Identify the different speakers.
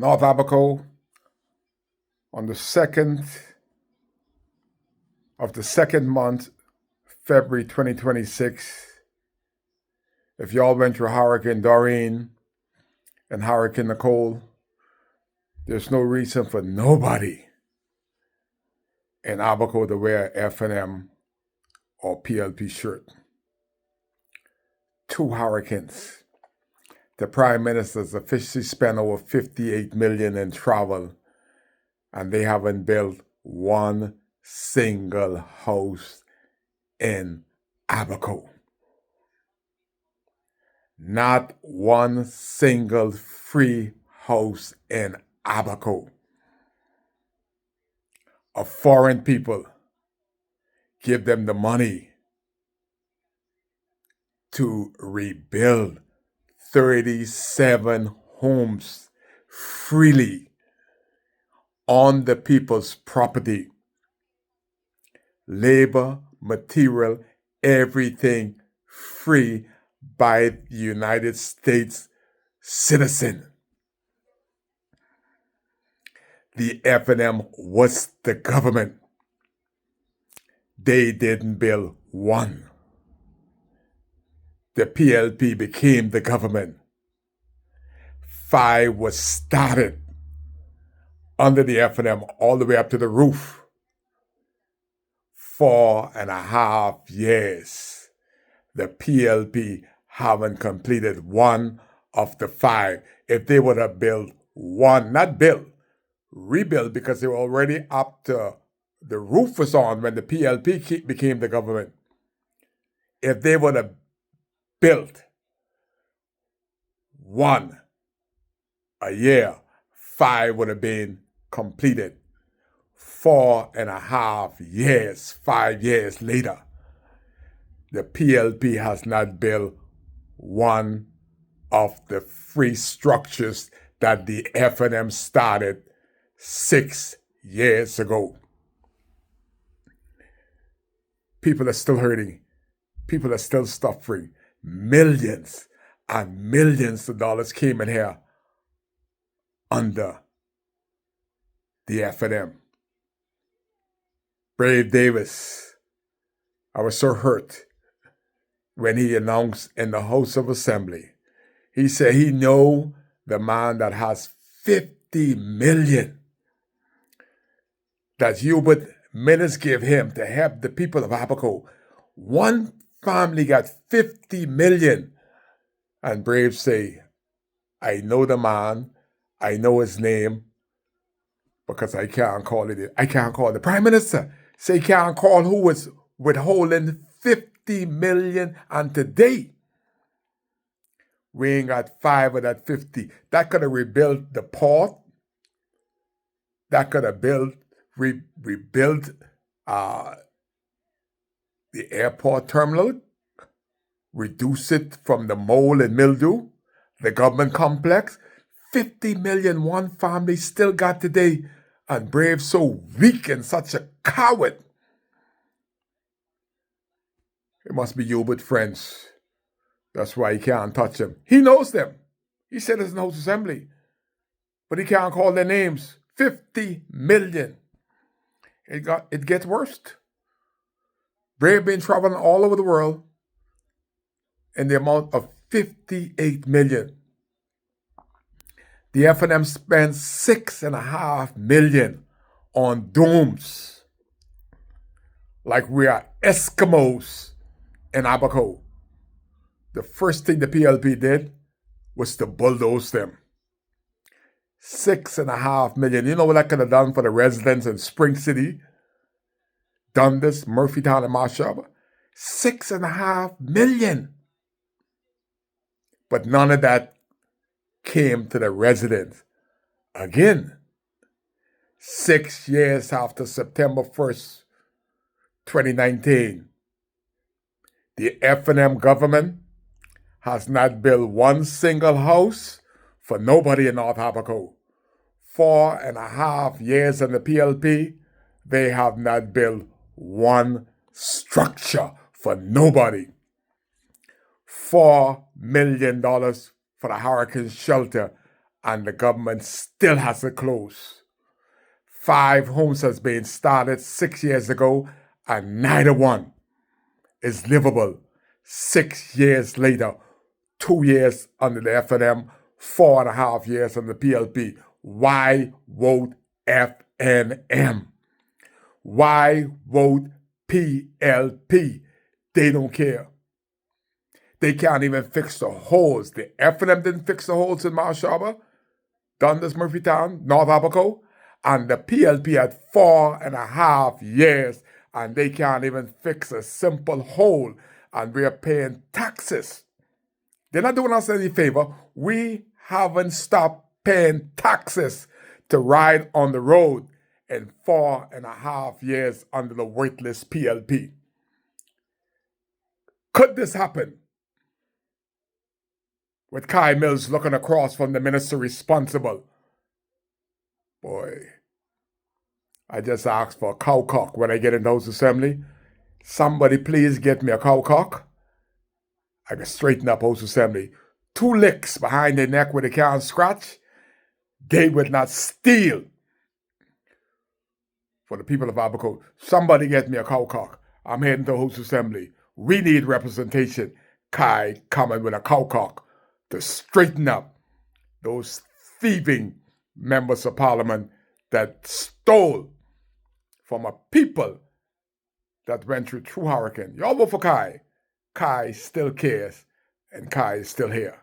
Speaker 1: North Abaco, on the 2nd of the second month, February 2026, if y'all went through Hurricane Doreen and Hurricane Nicole, there's no reason for nobody in Abaco to wear F&M or PLP shirt. 2 hurricanes. The Prime Minister's officially spent over $58 million in travel, and they haven't built one single house in Abaco. Not one single free house in Abaco. A foreign people give them the money to rebuild 37 homes freely on the people's property. Labor, material, everything free by the United States citizen. The F&M was the government. They didn't build one. The PLP became the government. 5 was started under the F&M all the way up to the roof. 4.5 years. The PLP haven't completed one of the 5. If they would have built one, not built, rebuilt, because they were already up to the roof was on when the PLP became the government. If they would have built one a year, 5 would have been completed. 4.5 years, 5 years later, the PLP has not built one of the free structures that the F&M started 6 years ago. People are still hurting. People are still suffering. Millions and millions of dollars came in here under the F&M. Brave Davis, I was so hurt when he announced in the House of Assembly. He said he know the man that has 50 million that Hubert Minnis gave him to help the people of Abaco. One family got 50 million. And Brave say, I know the man, I know his name, because I can't call it. I can't call the Prime Minister. Say he can't call who was withholding 50 million, and today we ain't got 5 of that 50. That could have rebuilt the port. That could have rebuilt the airport terminal, reduce it from the mold and mildew, the government complex. 50 million one family still got today, and Brave so weak and such a coward. It must be Hubert friends. That's why he can't touch them. He knows them. He said it's in House Assembly, but he can't call their names. 50 million. It gets worse. Brave been traveling all over the world in the amount of 58 million. The F&M spends $6.5 million on domes, like we are Eskimos in Abaco. The first thing the PLP did was to bulldoze them. $6.5 million. You know what that could have done for the residents in Spring City, Dundas, Murphytown, and Marshall? $6.5 million. But none of that came to the residents. Again, 6 years after September 1st, 2019, the F&M government has not built one single house for nobody in North Abaco. 4.5 years in the PLP, they have not built one structure for nobody. $4 million for the hurricane shelter, and the government still hasn't closed. 5 homes has been started 6 years ago, and neither one is livable 6 years later. 2 years under the FNM, 4.5 years under the PLP. Why vote FNM? Why vote PLP? They don't care. They can't even fix the holes. The FNM didn't fix the holes in Marsh Harbor, Dundas, Murphytown, North Abaco, and the PLP had 4.5 years, and they can't even fix a simple hole, and we're paying taxes. They're not doing us any favor. We haven't stopped paying taxes to ride on the road in 4.5 years under the weightless PLP. Could this happen? With Kai Mills looking across from the minister responsible. Boy, I just asked for a cow cock when I get in the House Assembly. Somebody please get me a cow cock. I can straighten up House Assembly. 2 licks behind their neck where they can't scratch. They would not steal. For the people of Abaco, somebody get me a cow cock. I'm heading to House Assembly. We need representation. Kai coming with a cow cock to straighten up those thieving members of parliament that stole from a people that went through hurricane. Y'all vote for Kai. Kai still cares, and Kai is still here.